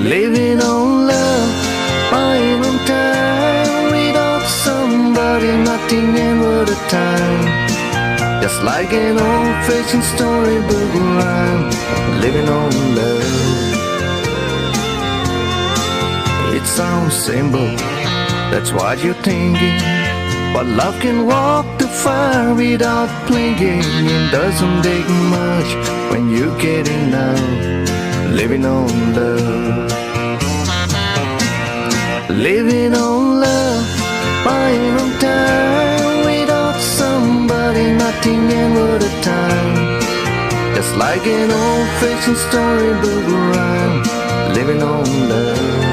Living on love, buying on time, without somebody, nothing and what a time. Just like an old-fashioned storybook rhyme, living on love. It sounds simple, that's what you're thinking, but love can walk the fire without clinging. It doesn't take much when you get enough. Living on love, living on love, buying on time, without somebody, nothing and what a time. Just like an old-fashioned storybook rhyme, living on love.